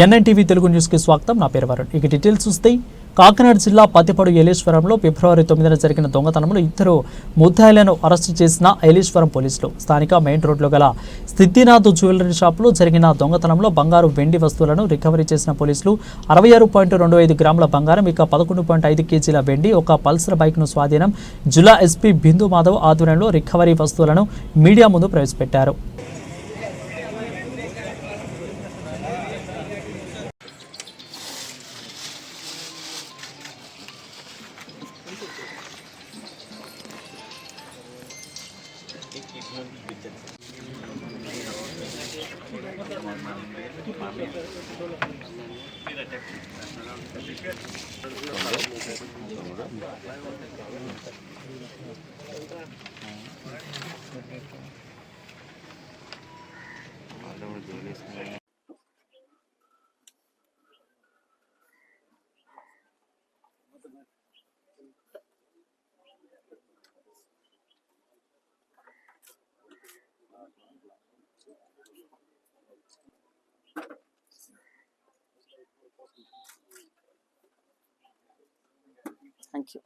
NNTV Telugu న్యూస్కి స్వాగతం. నా పేరు వరుణ్. ఇక డీటెయిల్స్ చూస్తే కాకినాడ జిల్లా పత్తిపాడు ఏలేశ్వరంలో ఫిబ్రవరి 9న జరిగిన దొంగతనంలో ఇద్దరు ముద్దాయిలను అరెస్టు చేసిన ఏలేశ్వరం పోలీసులు. స్థానిక మెయిన్ రోడ్లో గల సిద్ధినాథ్ జ్యువెలరీ షాప్లో జరిగిన దొంగతనంలో బంగారు వెండి వస్తువులను రికవరీ చేసిన పోలీసులు 66.25 గ్రాముల బంగారం, ఇక 11.5 కేజీల వెండి, ఒక పల్సర్ బైక్ను స్వాధీనం. జిల్లా ఎస్పీ బిందు మాధవ్ ఆధ్వర్యంలో రికవరీ వస్తువులను మీడియా ముందు ప్రవేశపెట్టారు. Thank you.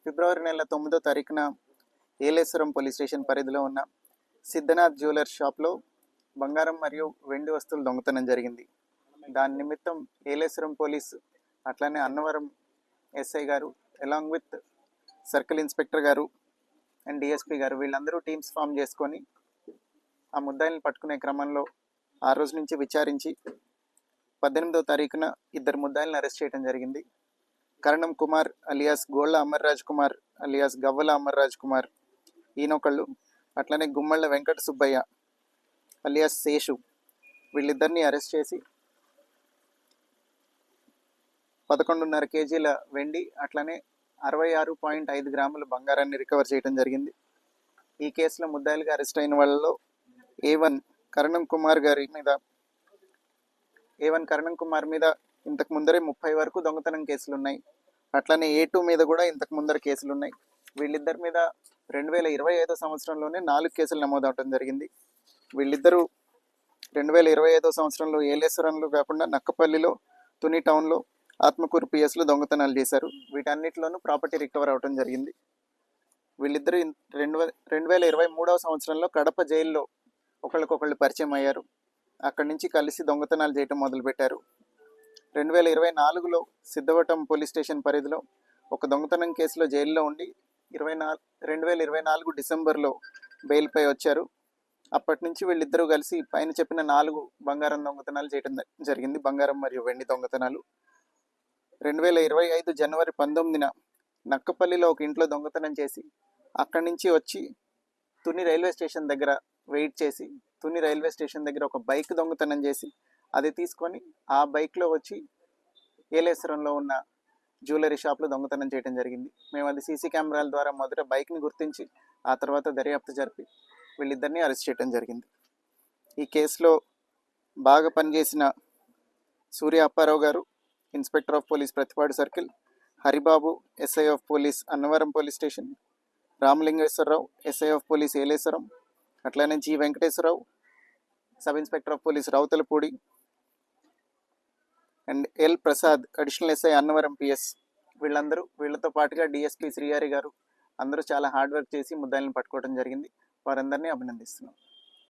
ఫిబ్రవరి నెల 9వ తారీఖున ఏలేశ్వరం పోలీస్ స్టేషన్ పరిధిలో ఉన్న సిద్ధినాథ్ జ్యువెలర్స్ షాప్లో బంగారం మరియు వెండి వస్తువులు దొంగతనం జరిగింది. దాని నిమిత్తం ఏలేశ్వరం పోలీస్, అట్లానే అన్నవరం ఎస్ఐ గారు, అలాంగ్ విత్ సర్కిల్ ఇన్స్పెక్టర్ గారు అండ్ డిఎస్పీ గారు, వీళ్ళందరూ టీమ్స్ ఫామ్ చేసుకొని ఆ ముద్దాయిల్ని పట్టుకునే క్రమంలో ఆ రోజు నుంచి విచారించి 18వ తారీఖున ఇద్దరు ముద్దాయిల్ని అరెస్ట్ చేయడం జరిగింది. కరణం కుమార్ అలియాస్ గోళ్ళ అమర్ రాజ్ కుమార్ అలియాస్ గవ్వల అమర్ రాజ్ కుమార్ ఈయనొకళ్ళు, అట్లనే గుమ్మళ్ళ వెంకట సుబ్బయ్య అలియాస్ శేషు, వీళ్ళిద్దరిని అరెస్ట్ చేసి 11.5 కేజీల వెండి, అట్లనే 66.5 గ్రాముల బంగారాన్ని రికవర్ చేయడం జరిగింది. ఈ కేసులో ముద్దాయిలుగా అరెస్ట్ అయిన వాళ్ళలో A1 కరణం కుమార్ మీద ఇంతకు ముందరే 30 వరకు దొంగతనం కేసులు ఉన్నాయి. అట్లనే A2 మీద కూడా ఇంతకు ముందర కేసులు ఉన్నాయి. వీళ్ళిద్దరి మీద 2025 సంవత్సరంలోనే 4 కేసులు నమోదవడం జరిగింది. వీళ్ళిద్దరూ 2025 సంవత్సరంలో ఏలేశ్వరంలో కాకుండా నక్కపల్లిలో, తుని టౌన్లో, ఆత్మకూరు పిఎస్లో దొంగతనాలు చేశారు. వీటన్నిటిలోనూ ప్రాపర్టీ రికవర్ అవడం జరిగింది. వీళ్ళిద్దరూ 2023 సంవత్సరంలో కడప జైల్లో ఒకళ్ళకొకళ్ళు పరిచయం అయ్యారు. అక్కడి నుంచి కలిసి దొంగతనాలు చేయటం మొదలుపెట్టారు. 2024లో సిద్ధవటం పోలీస్ స్టేషన్ పరిధిలో ఒక దొంగతనం కేసులో జైల్లో ఉండి 2024 డిసెంబర్లో బెయిల్పై వచ్చారు. అప్పటి నుంచి వీళ్ళిద్దరూ కలిసి పైన చెప్పిన 4 బంగారం దొంగతనాలు చేయడం జరిగింది. బంగారం మరియు వెండి దొంగతనాలు. 2025 జనవరి 19న నక్కపల్లిలో ఒక ఇంట్లో దొంగతనం చేసి అక్కడి నుంచి వచ్చి తుని రైల్వే స్టేషన్ దగ్గర వెయిట్ చేసి, తుని రైల్వే స్టేషన్ దగ్గర ఒక బైక్ దొంగతనం చేసి అది తీసుకొని ఆ బైక్లో వచ్చి ఏలేశ్వరంలో ఉన్న జ్యువెలరీ షాప్లో దొంగతనం చేయడం జరిగింది. మేము అది సీసీ కెమెరాల ద్వారా మొదట బైక్ని గుర్తించి ఆ తర్వాత దర్యాప్తు జరిపి వీళ్ళిద్దరిని అరెస్ట్ చేయడం జరిగింది. ఈ కేసులో బాగా పనిచేసిన సూర్య అప్పారావు గారు, inspector of police Prathipadu circle, Haribabu SI of police Annavaram police station, Ramalingeswararao SI of police Yeleswaram, అట్లానే G Venkateswararao sub inspector of police Ravuthalapudi and L Prasad additional SI Annavaram PS, వీళ్ళతో పాటుగా డిఎస్పీ శ్రీహరి గారు అందరూ చాలా హార్డ్ వర్క్ చేసి ముద్దాయిల్ని పట్టుకోవడం జరిగింది. వారందరినీ అభినందిస్తున్నాం.